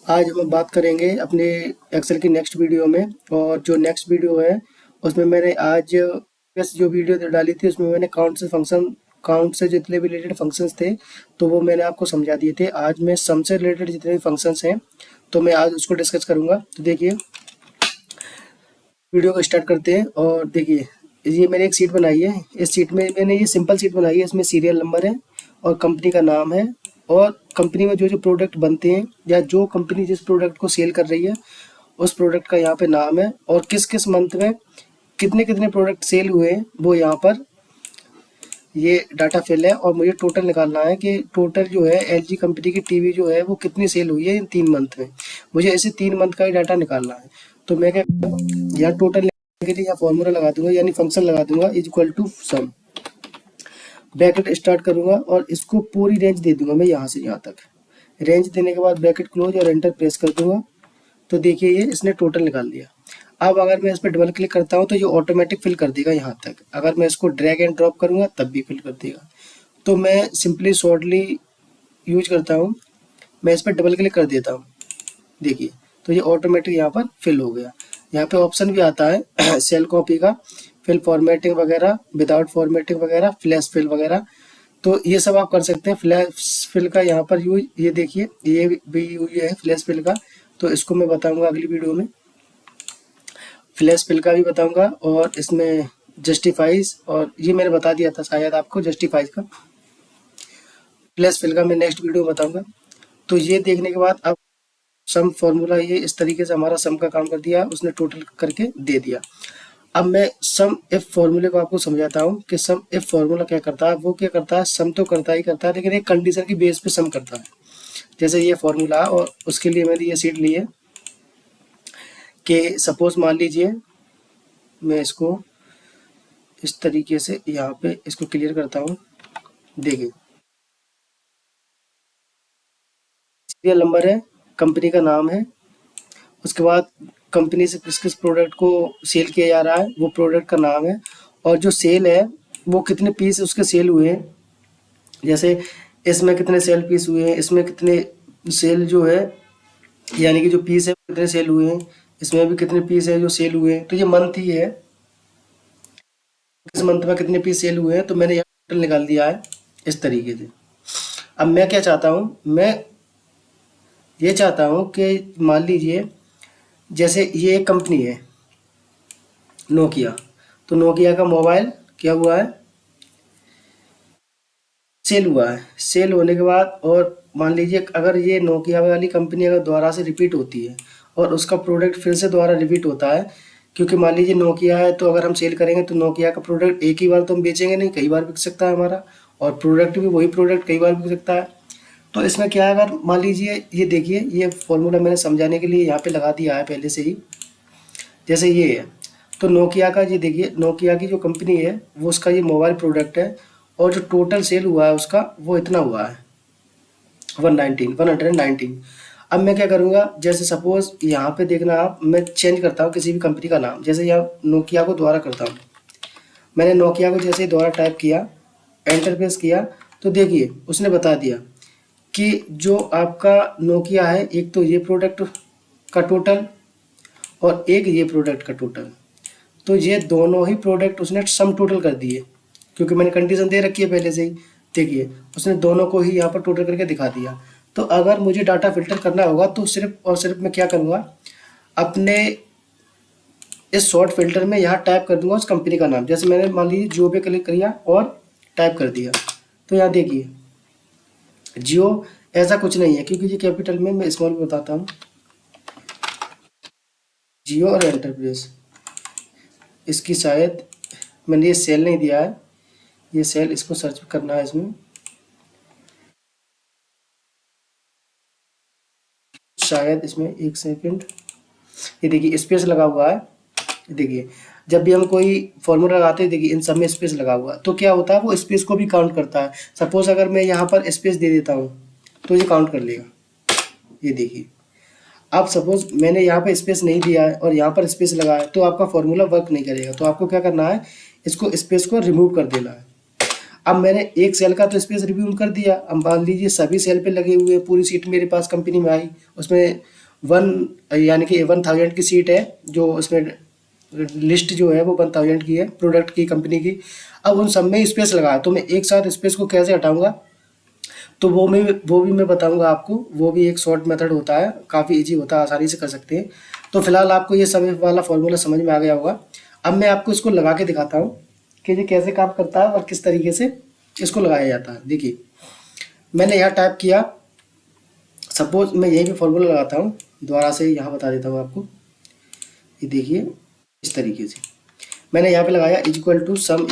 आज हम बात करेंगे अपने एक्सेल की नेक्स्ट वीडियो में। और जो नेक्स्ट वीडियो है उसमें मैंने आज बस जो वीडियो डाली थी उसमें मैंने काउंट से जितने भी रिलेटेड फंक्शंस थे तो वो मैंने आपको समझा दिए थे। आज मैं सम से रिलेटेड जितने भी फंक्शंस हैं तो मैं आज उसको डिस्कस करूंगा। तो देखिए वीडियो को स्टार्ट करते हैं। और देखिए ये मैंने एक सीट बनाई है। इस सीट में मैंने ये सिंपल सीट बनाई है। इसमें सीरियल नंबर है और कंपनी का नाम है और कंपनी में जो जो प्रोडक्ट बनते हैं या जो कंपनी जिस प्रोडक्ट को सेल कर रही है उस प्रोडक्ट का यहाँ पे नाम है और किस किस मंथ में कितने कितने प्रोडक्ट सेल हुए हैं वो यहाँ पर ये डाटा फिल है। और मुझे टोटल निकालना है कि टोटल जो है एलजी कंपनी की टीवी जो है वो कितनी सेल हुई है इन 3 मंथ में। मुझे ऐसे 3 मंथ का ही डाटा निकालना है। तो मैं क्या यहाँ टोटल के लिए यहाँ फॉर्मूला लगा दूंगा यानी फंक्शन लगा दूंगा is equal to sum. Bracket start करूंगा और इसको पूरी रेंज दे दूंगा मैं यहाँ से यहाँ तक। रेंज देने के बाद ब्रैकेट क्लोज और एंटर प्रेस कर दूंगा। तो देखिए ये इसने टोटल निकाल दिया। अब अगर मैं इस पर डबल क्लिक करता हूँ तो ये ऑटोमेटिक फिल कर देगा यहाँ तक। अगर मैं इसको ड्रैग एंड ड्रॉप करूँगा तब भी फिल कर देगा। तो मैं सिंपली शॉर्टली यूज करता हूँ, मैं इस पर डबल क्लिक कर देता हूँ। देखिए तो ये ऑटोमेटिक यहाँ पर फिल हो गया। यहाँ पे ऑप्शन भी आता है सेल कॉपी का, फिल फॉर्मेटिंग वगैरह, विदाउट फॉर्मेटिंग वगैरह, फ्लैश फिल वगैरह। तो ये सब आप कर सकते हैं। फ्लैश फिल का यहाँ पर यूज ये देखिए ये भी यूज है फ्लैश फिल का। तो इसको मैं बताऊंगा अगली वीडियो में। फ्लैश फिल का भी बताऊंगा और इसमें जस्टिफाइज और ये मैंने बता दिया था शायद आपको जस्टिफाइज का। फ्लैश फिल का मैं नेक्स्ट वीडियो में बताऊंगा। तो ये देखने के बाद अब सम फॉर्मूला ये इस तरीके से हमारा सम का काम कर दिया, उसने टोटल करके दे दिया। अब मैं सम इफ फॉर्मूले को आपको समझाता हूँ कि सम इफ फॉर्मूला क्या करता है। वो क्या करता है, सम तो करता ही करता है लेकिन एक कंडीशन की बेस पे सम करता है। जैसे ये फॉर्मूला और उसके लिए मैंने ये सीट ली है कि सपोज मान लीजिए मैं इसको इस तरीके से यहाँ पे इसको क्लियर करता हूँ। देखिए सीरियल नंबर है, कंपनी का नाम है, उसके बाद कंपनी से किस किस प्रोडक्ट को सेल किया जा रहा है वो प्रोडक्ट का नाम है, और जो सेल है वो कितने पीस उसके सेल हुए हैं। जैसे इसमें कितने सेल पीस हुए हैं, इसमें कितने सेल जो है यानी कि जो पीस है कितने सेल हुए हैं, इसमें भी कितने पीस है जो सेल हुए हैं। तो ये मंथ ही है, किस मंथ में कितने पीस सेल हुए हैं। तो मैंने यहाँ टोटल निकाल दिया है इस तरीके से। अब मैं क्या चाहता हूँ, मैं ये चाहता हूँ कि मान लीजिए जैसे ये एक कंपनी है नोकिया। तो नोकिया का मोबाइल क्या हुआ है, सेल हुआ है। सेल होने के बाद और मान लीजिए अगर ये नोकिया वाली कंपनी अगर दोबारा से रिपीट होती है और उसका प्रोडक्ट फिर से दोबारा रिपीट होता है, क्योंकि मान लीजिए नोकिया है तो अगर हम सेल करेंगे तो नोकिया का प्रोडक्ट एक ही बार तो हम बेचेंगे नहीं, कई बार बिक सकता है हमारा, और प्रोडक्ट भी वही प्रोडक्ट कई बार बिक सकता है। तो इसमें क्या है, अगर मान लीजिए ये देखिए ये फॉर्मूला मैंने समझाने के लिए यहाँ पे लगा दिया है पहले से ही। जैसे ये है तो नोकिया का, ये देखिए नोकिया की जो कंपनी है वो उसका ये मोबाइल प्रोडक्ट है और जो टोटल सेल हुआ है उसका वो इतना हुआ है 119। अब मैं क्या करूँगा, जैसे सपोज यहाँ पे देखना आप, मैं चेंज करता हूँ किसी भी कंपनी का नाम। जैसे यहाँ नोकिया को दोबारा करता हूँ, मैंने नोकिया को जैसे ही दोबारा टाइप किया, एंटर प्रेस किया, तो देखिए उसने बता दिया कि जो आपका नोकिया है एक तो ये प्रोडक्ट का टोटल और एक ये प्रोडक्ट का टोटल। तो ये दोनों ही प्रोडक्ट उसने सम टोटल कर दिए क्योंकि मैंने कंडीशन दे रखी है पहले से ही। देखिए उसने दोनों को ही यहाँ पर टोटल करके दिखा दिया। तो अगर मुझे डाटा फिल्टर करना होगा तो सिर्फ और सिर्फ मैं क्या करूँगा, अपने इस शॉर्ट फिल्टर में यहाँ टाइप कर दूंगा उस कंपनी का नाम। जैसे मैंने मान लीजिए जियो पे क्लिक किया और टाइप कर दिया, तो यहाँ देखिए जियो ऐसा कुछ नहीं है क्योंकि ये कैपिटल में, मैं स्मॉल में बताता हूँ, जियो और एंटरप्राइज। इसकी शायद मैंने ये सेल नहीं दिया है, ये सेल इसको सर्च करना है इसमें। शायद इसमें एक सेकंड, ये देखिए स्पेस लगा हुआ है। देखिए जब भी हम कोई फॉर्मूला लगाते हैं देखिए इन सब में स्पेस लगा हुआ है, तो क्या होता है वो स्पेस को भी काउंट करता है। सपोज अगर मैं यहाँ पर स्पेस दे देता हूँ तो ये काउंट कर लेगा। ये देखिए अब सपोज मैंने यहाँ पर स्पेस नहीं दिया है और यहाँ पर स्पेस लगा है तो आपका फॉर्मूला वर्क नहीं करेगा। तो आपको क्या करना है, इसको स्पेस को रिमूव कर देना है। अब मैंने एक सेल का तो स्पेस रिव्यू कर दिया। अब मान लीजिए सभी सेल पे लगे हुए पूरी सीट मेरे पास कंपनी में आई, उसमें वन यानी कि 1000 की सीट है, जो उसमें लिस्ट जो है वो 1000 की है प्रोडक्ट की कंपनी की। अब उन सब में स्पेस लगाया, तो मैं एक साथ स्पेस को कैसे हटाऊंगा, तो वो भी मैं बताऊंगा आपको। वो भी एक शॉर्ट मेथड होता है, काफ़ी इजी होता है, आसानी से कर सकते हैं। तो फिलहाल आपको ये समय वाला फॉर्मूला समझ में आ गया होगा। अब मैं आपको इसको लगा के दिखाता हूँ कि ये कैसे काम करता है और किस तरीके से इसको लगाया जाता है। देखिए मैंने यहाँ टाइप किया, सपोज मैं यही भी फॉर्मूला लगाता हूँ, दोबारा से यहाँ बता देता हूँ आपको। ये देखिए इस तरीके से मैंने यहाँ पे लगाया is equal to sum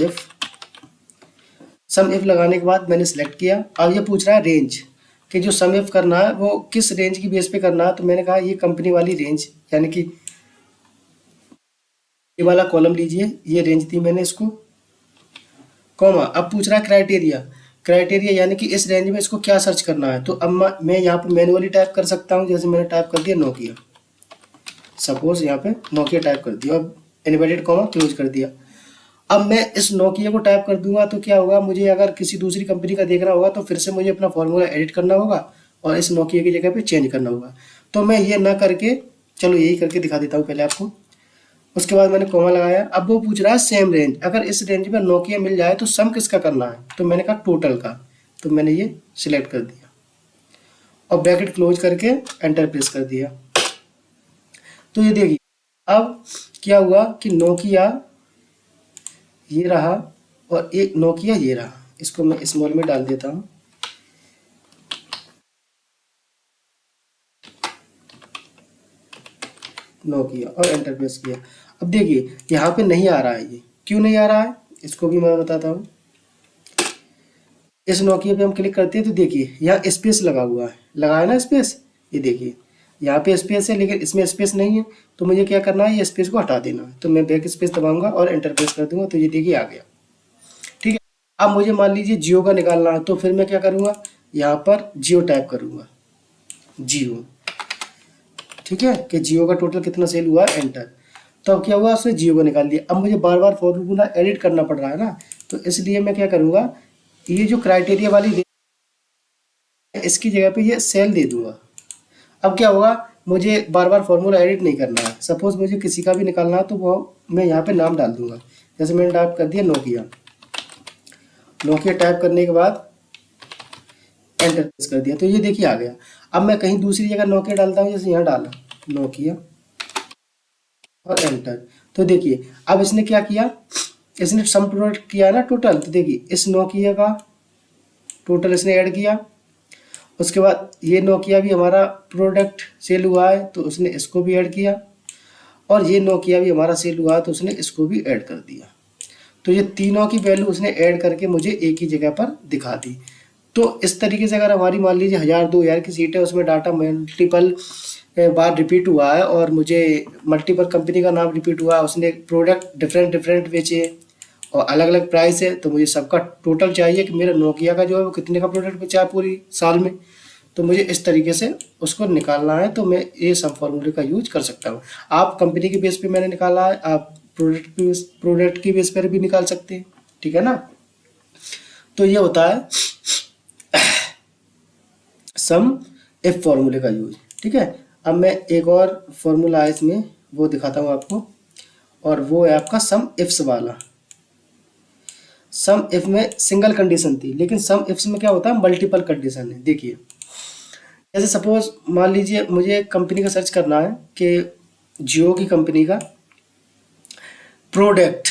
if लगाने के बाद मैंने सेलेक्ट किया। अब ये पूछ रहा है रेंज, कि जो सम इफ करना है वो किस रेंज की बेस पे करना है। तो मैंने कहा ये कंपनी वाली रेंज, यानी कि ये वाला कॉलम लीजिए, ये रेंज दी मैंने इसको, कॉमा। अब पूछ रहा है क्राइटेरिया यानी कि इस रेंज में इसको क्या सर्च करना है। तो अब मैं यहाँ पे मैनुअली टाइप कर सकता हूँ, जैसे मैंने टाइप कर दिया नोकिया, सपोज यहाँ पे नोकिया टाइप कर दिया, अब इनवर्टेड कॉमा क्लोज कर दिया। अब मैं इस नोकिया को टाइप कर दूंगा तो क्या होगा, मुझे अगर किसी दूसरी कंपनी का देखना होगा तो फिर से मुझे अपना फॉर्मूला एडिट करना होगा और इस नोकिया की जगह पे चेंज करना होगा। तो मैं ये ना करके, चलो यही करके दिखा देता हूँ पहले आपको। उसके बाद मैंने कॉमा लगाया। अब वो पूछ रहा है सेम रेंज, अगर इस रेंज में नोकिया मिल जाए तो सम किसका करना है। तो मैंने कहा टोटल का, तो मैंने ये सिलेक्ट कर दिया और ब्रैकेट क्लोज करके एंटर प्रेस कर दिया। तो ये देखिए अब क्या हुआ कि नोकिया ये रहा और एक नोकिया ये रहा। इसको मैं स्मॉल में डाल देता हूँ, नोकिया, और एंटर प्रेस किया। अब देखिए यहाँ पे नहीं आ रहा है, ये क्यों नहीं आ रहा है इसको भी मैं बताता हूँ। इस नोकिया पे हम क्लिक करते हैं तो देखिए यहाँ स्पेस लगा हुआ है, लगाया ना स्पेस, ये देखिए यहाँ पे स्पेस है लेकिन इसमें स्पेस नहीं है। तो मुझे क्या करना है, ये स्पेस को हटा देना है। तो मैं बैक स्पेस दबाऊंगा और एंटर प्रेस कर दूंगा, तो ये देखिए आ गया। ठीक है, अब मुझे मान लीजिए जियो का निकालना है, तो फिर मैं क्या करूँगा, यहाँ पर जियो टाइप करूँगा, जियो। ठीक है, कि जियो का टोटल कितना सेल हुआ है, एंटर। तो अब क्या हुआ, उसने जियो को निकाल दिया। अब मुझे बार बार फॉर्मूला एडिट करना पड़ रहा है ना, तो इसलिए मैं क्या करूँगा, ये जो क्राइटेरिया वाली इसकी जगह पे ये सेल दे दूंगा। अब क्या होगा, मुझे बार बार फॉर्मूला एडिट नहीं करना है। सपोज मुझे किसी का भी निकालना है तो वो मैं यहाँ पे नाम डाल दूंगा, जैसे मैंने टाइप कर दिया नोकिया। नोकिया टाइप करने के बाद एंटर प्रेस कर दिया, तो ये देखिए आ गया। अब मैं कहीं दूसरी जगह नोकिया डालता हूँ, जैसे यहाँ डाला नोकिया और एंटर। तो देखिए अब इसने क्या किया, इसने सम प्रोडक्ट किया ना टोटल। तो देखिए इस नोकिया का टोटल इसने ऐड किया। उसके बाद ये नोकिया भी हमारा प्रोडक्ट सेल हुआ है तो उसने इसको भी ऐड किया, और ये नोकिया भी हमारा सेल हुआ है तो उसने इसको भी ऐड कर दिया। तो ये तीनों की वैल्यू उसने ऐड करके मुझे एक ही जगह पर दिखा दी। तो इस तरीके से अगर हमारी मान लीजिए 1000-2000 की सीट है, उसमें डाटा मल्टीपल बार रिपीट हुआ है और मुझे मल्टीपल कंपनी का नाम रिपीट हुआ है, उसने प्रोडक्ट डिफरेंट डिफरेंट बेचे और अलग अलग प्राइस है, तो मुझे सबका टोटल चाहिए कि मेरा नोकिया का जो है वो कितने का प्रोडक्ट बेचा है पूरी साल में। तो मुझे इस तरीके से उसको निकालना है, तो मैं ये सब फॉर्मूले का यूज कर सकता हूँ। आप कंपनी के बेस पे मैंने निकाला है, आप प्रोडक्ट की बेस पर भी निकाल सकते हैं। ठीक है ना, तो ये होता है सम इफ फॉर्मूले का यूज। ठीक है, अब मैं एक और फॉर्मूला है इसमें वो दिखाता हूँ आपको, और वो है आपका सम इफ्स वाला। सम इफ में सिंगल कंडीशन थी, लेकिन सम इफ्स में क्या होता है, मल्टीपल कंडीशन है। देखिए जैसे सपोज मान लीजिए मुझे कंपनी का सर्च करना है कि जियो की कंपनी का प्रोडक्ट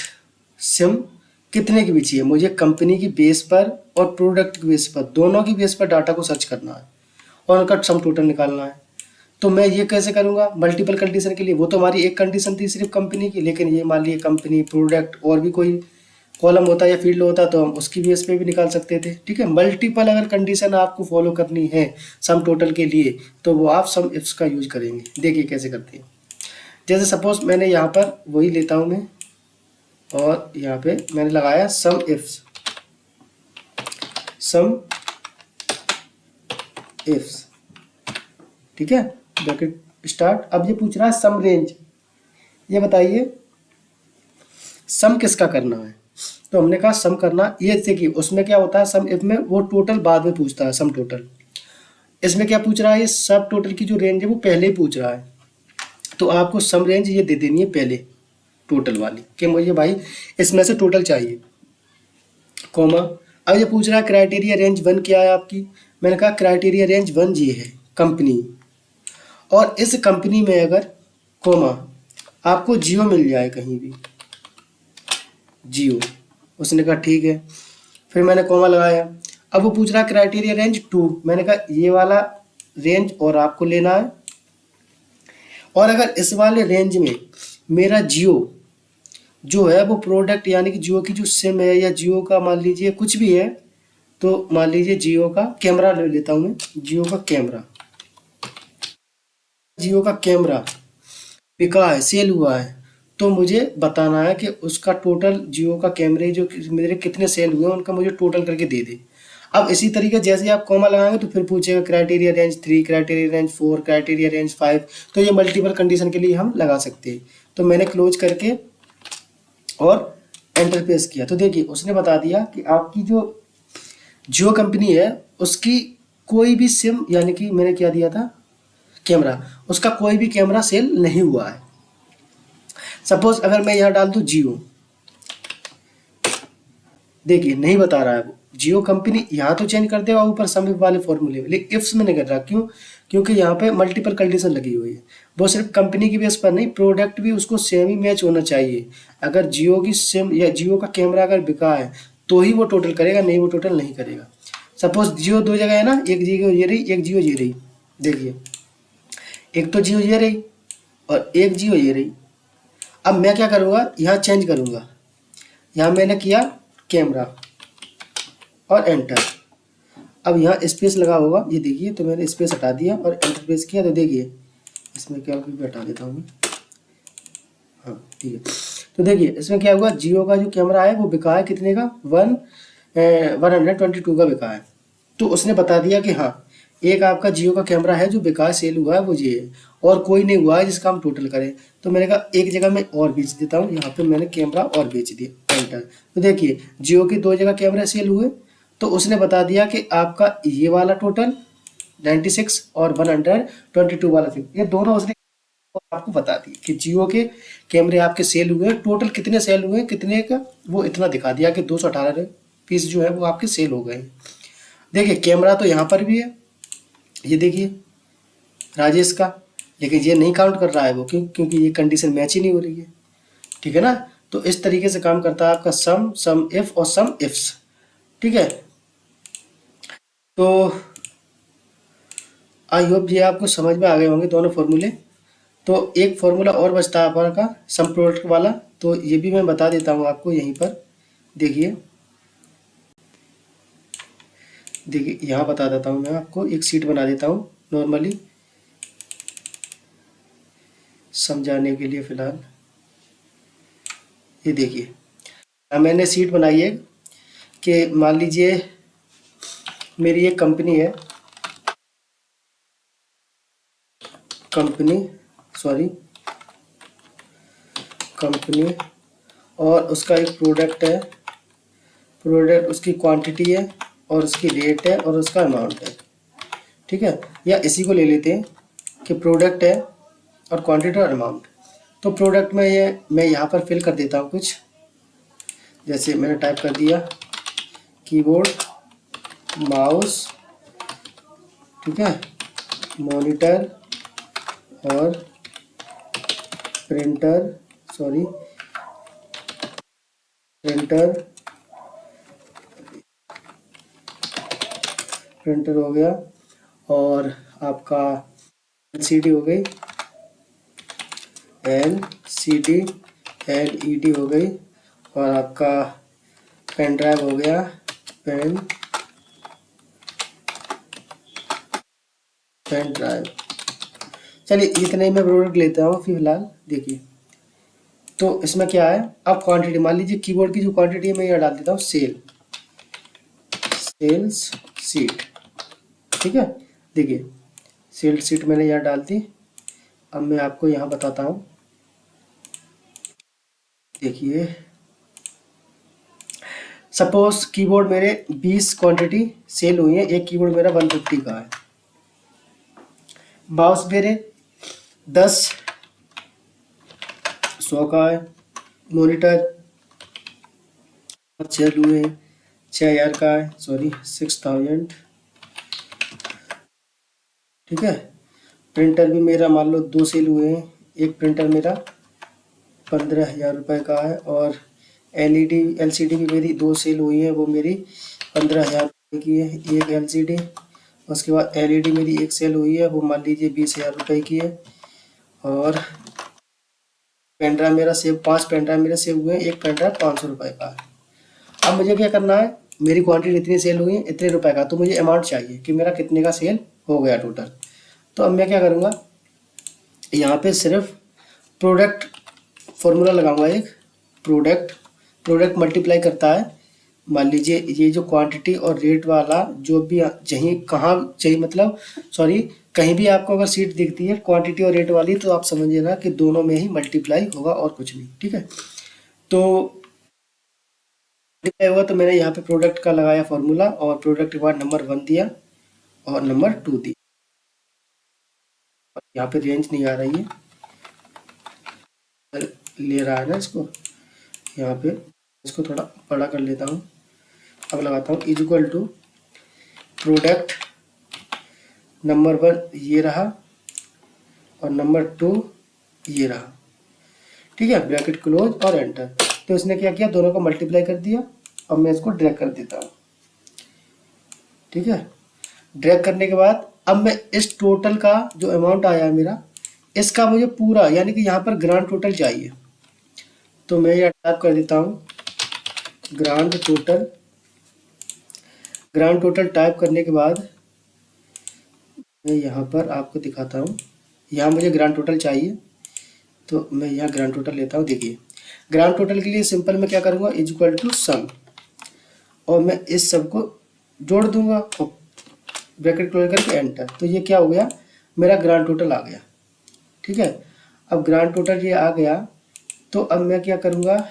सिम कितने की बिची है। मुझे कंपनी की बेस पर और प्रोडक्ट की बेस पर, दोनों की बेस पर डाटा को सर्च करना है और उनका सम टोटल निकालना है। तो मैं ये कैसे करूँगा, मल्टीपल कंडीशन के लिए। वो तो हमारी एक कंडीशन थी सिर्फ कंपनी की, लेकिन ये मान लीजिए कंपनी, प्रोडक्ट और भी कोई कॉलम होता या फील्ड होता तो हम उसकी बेस पे भी निकाल सकते थे। ठीक है, मल्टीपल अगर कंडीशन आपको फॉलो करनी है सम टोटल के लिए तो वो आप सम इफ्स का यूज करेंगे। देखिए कैसे करते हैं। जैसे सपोज मैंने यहाँ पर वही लेता हूँ मैं, और यहाँ पे मैंने लगाया सम इफ्स, सम इफ्स। ठीक है, ब्रैकेट स्टार्ट। अब ये पूछ रहा है सम रेंज, ये बताइए सम किसका करना है। तो हमने कहा सम करना, ये देखिए उसमें क्या होता है, सम इफ में वो टोटल बाद में पूछता है, सम टोटल। इसमें क्या पूछ रहा है, ये सब टोटल की जो रेंज है वो पहले ही पूछ रहा है, तो आपको सम रेंज ये दे देनी है पहले टोटल वाली, कि मुझे भाई इसमें से टोटल चाहिए, कॉमा। अब ये पूछ रहा है क्राइटेरिया रेंज वन क्या है आपकी, मैंने कहा क्राइटेरिया रेंज वन ये है कंपनी, और इस कंपनी में अगर कॉमा आपको जियो मिल जाए कहीं भी, जियो, उसने कहा ठीक है, फिर मैंने कॉमा लगाया। अब वो पूछ रहा है क्राइटेरिया रेंज टू, मैंने कहा ये वाला रेंज और आपको लेना है, और अगर इस वाले रेंज में मेरा जियो जो है वो प्रोडक्ट यानी कि जियो की जो सिम है या जियो का मान लीजिए कुछ भी है, तो मान लीजिए जियो का कैमरा ले लेता हूँ मैं, जियो का कैमरा, जियो का कैमरा बिका है, सेल हुआ है, तो मुझे बताना है कि उसका टोटल जियो का कैमरे जो मेरे कितने सेल हुए हैं उनका मुझे टोटल करके दे दे। अब इसी तरीके जैसे ही आप कॉमा लगाएंगे तो फिर पूछेगा criteria range three, criteria range four, criteria range five, तो ये मल्टीपल कंडीशन के लिए हम लगा सकते हैं। तो मैंने क्लोज करके और एंटर प्रेस किया, तो देखिए उसने बता दिया कि आपकी जो जियो कंपनी है उसकी कोई भी सिम, यानी कि मैंने क्या दिया था कैमरा, उसका कोई भी कैमरा सेल नहीं हुआ है। सपोज अगर मैं यहाँ डाल दूँ जियो, देखिए नहीं बता रहा है वो, जियो कंपनी यहाँ तो चेंज कर देगा ऊपर सम इफ वाले फॉर्मूले में, लेकिन इफ्स में नहीं कर रहा, क्यों, क्योंकि यहाँ पे मल्टीपल कंडीशन लगी हुई है। वो सिर्फ कंपनी की बेस पर नहीं, प्रोडक्ट भी उसको सेम ही मैच होना चाहिए। अगर जियो की सिम या जियो का कैमरा अगर बिका है तो ही वो टोटल करेगा, नहीं वो टोटल नहीं करेगा। सपोज जियो दो जगह है ना, एक जियो ये रही, एक जियो ये रही, देखिए एक तो जियो ये रही और एक जियो ये रही। अब मैं क्या करूँगा, यहाँ चेंज करूँगा, यहाँ मैंने किया कैमरा और एंटर। अब यहाँ स्पेस लगा होगा, ये देखिए, तो मैंने स्पेस हटा दिया और एंटर प्रेस किया, तो देखिए इसमें क्या होगा, हटा देता हूँ मैं, हाँ ठीक है। तो देखिए इसमें क्या हुआ, जियो का जो कैमरा है वो बिका है कितने का, 122 का बिका है। तो उसने बता दिया कि हाँ एक आपका जियो का कैमरा है जो बिका सेल हुआ है वो ये है, और कोई नहीं हुआ है जिसका हम टोटल करें। तो मैंने कहा एक जगह मैं और बेच देता हूँ, यहाँ पे मैंने कैमरा और बेच दिया, एंटर। तो देखिए जियो की दो जगह कैमरे सेल हुए, तो उसने बता दिया कि आपका ये वाला टोटल 96 और 122 वाला थी, ये दोनों उसने आपको बता दी कि जियो के कैमरे आपके सेल हुए, टोटल कितने सेल हुए कितने का, वो इतना दिखा दिया कि 218 पीस जो है वो आपके सेल हो गए। देखिए कैमरा तो यहाँ पर भी है, ये देखिए राजेश का, लेकिन ये नहीं काउंट कर रहा है वो, क्योंकि ये कंडीशन मैच ही नहीं हो रही है, ठीक है ना। तो इस तरीके से काम करता है आपका सम, सम इफ और सम इफ्स, ठीक है। तो आई होप ये आपको समझ में आ गए होंगे दोनों फॉर्मूले। तो एक फॉर्मूला और बचता है आपका सम प्रोडक्ट वाला, तो ये भी मैं बता देता हूँ आपको यहीं पर, देखिए देखिए यहाँ बता देता हूँ मैं आपको, एक सीट बना देता हूँ नॉर्मली समझाने के लिए फिलहाल। ये देखिए मैंने सीट बनाई है कि मान लीजिए मेरी एक कंपनी है, कंपनी और उसका एक प्रोडक्ट है, प्रोडक्ट उसकी क्वांटिटी है और उसकी रेट है और उसका अमाउंट है, ठीक है। या इसी को ले लेते हैं कि प्रोडक्ट है और क्वांटिटी और अमाउंट। तो प्रोडक्ट में ये मैं यहाँ पर फिल कर देता हूँ कुछ, जैसे मैंने टाइप कर दिया कीबोर्ड, माउस, ठीक है, मॉनिटर और प्रिंटर हो गया, और आपका LCD हो गई, LCD LED हो गई, और आपका पेन ड्राइव हो गया, पेन ड्राइव। चलिए इतने मैं प्रोडक्ट लेता हूँ फिलहाल। देखिए तो इसमें क्या है, अब क्वांटिटी मान लीजिए कीबोर्ड की जो क्वांटिटी है मैं यहाँ डाल देता हूँ सेल्स सीट, ठीक है। देखिए सेल्स सीट मैंने यहाँ डाल दी। अब मैं आपको यहाँ बताता हूँ, देखिए सपोज कीबोर्ड मेरे 20 क्वांटिटी सेल हुई है, एक कीबोर्ड मेरा 150 का है। माउस मेरे 10 100 का है। मॉनिटर 6 हुए हैं, 6000 का है, सॉरी 6000, ठीक है। प्रिंटर भी मेरा मान लो 2 सेल हुए हैं, एक प्रिंटर मेरा 15,000 रुपये का है, और LCD भी मेरी 2 सेल हुई है, वो मेरी 15,000 रुपये की है एक LCD। उसके बाद LED मेरी एक सेल हुई है, वो मान लीजिए 20,000 रुपये की है। और पेन ड्राइव मेरा सेव 5 पेन ड्राइव मेरे सेव हुए हैं, एक पेन ड्राइव 500 रुपये का है। अब मुझे क्या करना है, मेरी क्वांटिटी इतनी सेल हुई है इतने रुपए का, तो मुझे अमाउंट चाहिए कि मेरा कितने का सेल हो गया टोटल। तो अब मैं क्या करूँगा, यहाँ पे सिर्फ प्रोडक्ट फॉर्मूला लगाऊंगा। एक प्रोडक्ट मल्टीप्लाई करता है, मान लीजिए ये जो क्वांटिटी और रेट वाला जो भी चाहिए, कहाँ चाहिए मतलब सॉरी, कहीं भी आपको अगर सीट दिखती है क्वांटिटी और रेट वाली, तो आप समझिएगा कि दोनों में ही मल्टीप्लाई होगा और कुछ नहीं, ठीक है। तो होगा, तो मैंने यहाँ पे प्रोडक्ट का लगाया फॉर्मूला, और प्रोडक्ट के बाद नंबर 1 दिया और नंबर 2 दिया। यहाँ पे रेंज नहीं आ रही है, ले रहा है ना इसको, यहाँ पे इसको थोड़ा बड़ा कर लेता हूँ। अब लगाता हूँ is equal to product number 1 ये रहा और नंबर 2 ये रहा, ठीक है। ब्रैकेट क्लोज और एंटर। तो इसने क्या किया, दोनों को मल्टीप्लाई कर दिया। अब मैं इसको ड्रैग कर देता हूँ, ठीक है। ड्रैग करने के बाद अब मैं इस टोटल का जो अमाउंट आया है मेरा, इसका मुझे पूरा यानी कि यहाँ पर ग्रांड टोटल चाहिए। तो मैं यहाँ टाइप कर देता हूँ ग्रांड टोटल टाइप करने के बाद मैं यहाँ पर आपको दिखाता हूँ। यहाँ मुझे ग्रांड टोटल चाहिए, तो मैं यहाँ ग्रांड टोटल लेता हूँ। देखिए ग्रांड टोटल के लिए सिंपल मैं क्या करूँगा, इज इक्वल टू सम, और मैं इस सब को जोड़ दूंगा और ब्रैकेट क्लोज करके एंटर। तो ये क्या हो गया, मेरा ग्रांड टोटल आ गया, ठीक है। अब ग्रांड टोटल ये आ गया, तो अब मैं क्या करूँगा,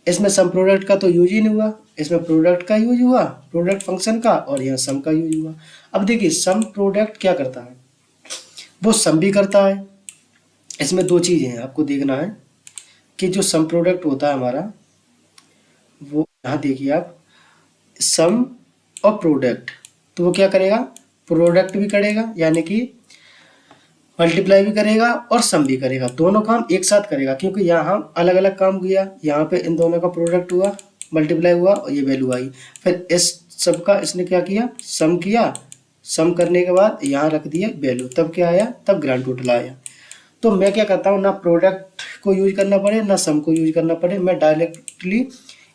इसमें सम प्रोडक्ट का तो यूज ही नहीं हुआ, इसमें प्रोडक्ट का यूज हुआ, प्रोडक्ट फंक्शन का, और यहाँ सम का यूज हुआ। अब देखिए सम प्रोडक्ट क्या करता है, वो सम भी करता है। इसमें 2 चीज़ें हैं, आपको देखना है कि जो सम प्रोडक्ट होता है हमारा, वो यहाँ देखिए आप, सम और प्रोडक्ट, तो वो क्या करेगा, प्रोडक्ट भी करेगा यानी कि मल्टीप्लाई भी करेगा और सम भी करेगा, दोनों काम एक साथ करेगा। क्योंकि यहाँ अलग अलग काम किया, यहाँ पे इन दोनों का प्रोडक्ट हुआ, मल्टीप्लाई हुआ और ये वैल्यू आई। फिर इस सब का इसने क्या किया, सम किया, सम करने के बाद यहाँ रख दिया वैल्यू, तब क्या आया, तब ग्रांड टोटल आया। तो मैं क्या करता हूँ, ना प्रोडक्ट को यूज करना पड़े ना सम को यूज करना पड़े, मैं डायरेक्टली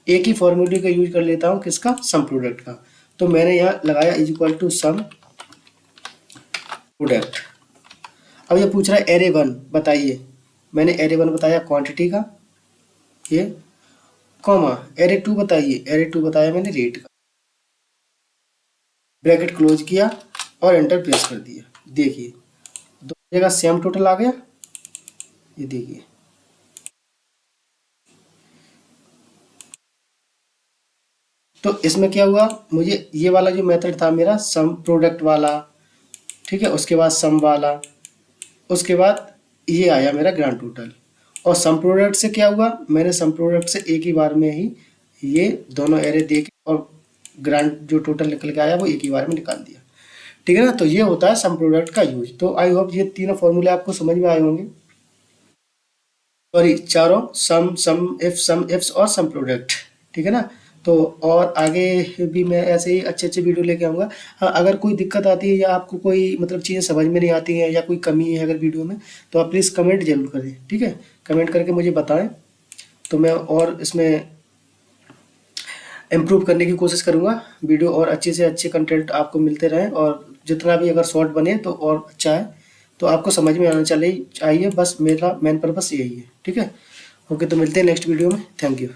एक ही फॉर्मूले का यूज कर लेता हूँ, किसका, सम प्रोडक्ट का। तो मैंने यहाँ लगाया is equal to sum product. अब ये पूछ रहा है एरे 1 बताइए, मैंने एरे 1 बताया क्वांटिटी का, ये कॉमा एरे 2 बताइए, एरे 2 बताया मैंने रेट का। ब्रैकेट क्लोज किया और एंटर प्रेस कर दिया। देखिए दोनों जगह सेम टोटल आ गया, ये देखिए। तो इसमें क्या हुआ, मुझे ये वाला जो मेथड था मेरा सम प्रोडक्ट वाला, ठीक है, उसके बाद सम वाला, उसके बाद ये आया मेरा ग्रांड टोटल। और सम प्रोडक्ट से क्या हुआ, मैंने सम प्रोडक्ट से एक ही बार में ही ये दोनों एरे देके और ग्रांड जो टोटल निकल के आया वो एक ही बार में निकाल दिया, ठीक है ना। तो ये होता है सम प्रोडक्ट का यूज। तो आई होप ये तीनों फॉर्मूले आपको समझ में आए होंगे, सॉरी चारों, सम इफ्स और सम प्रोडक्ट, ठीक है ना। तो और आगे भी मैं ऐसे ही अच्छे अच्छे वीडियो लेके आऊँगा। हाँ अगर कोई दिक्कत आती है या आपको कोई मतलब चीज़ें समझ में नहीं आती हैं या कोई कमी है अगर वीडियो में, तो आप प्लीज़ कमेंट जरूर करें, ठीक है। कमेंट करके मुझे बताएं, तो मैं और इसमें इम्प्रूव करने की कोशिश करूँगा। वीडियो और अच्छे से अच्छे कंटेंट आपको मिलते रहें, और जितना भी अगर शॉर्ट बने तो और अच्छा है, तो आपको समझ में आना चाहिए, बस मेरा मेन पर्पस यही है, ठीक है। ओके, तो मिलते हैं नेक्स्ट वीडियो में। Thank you.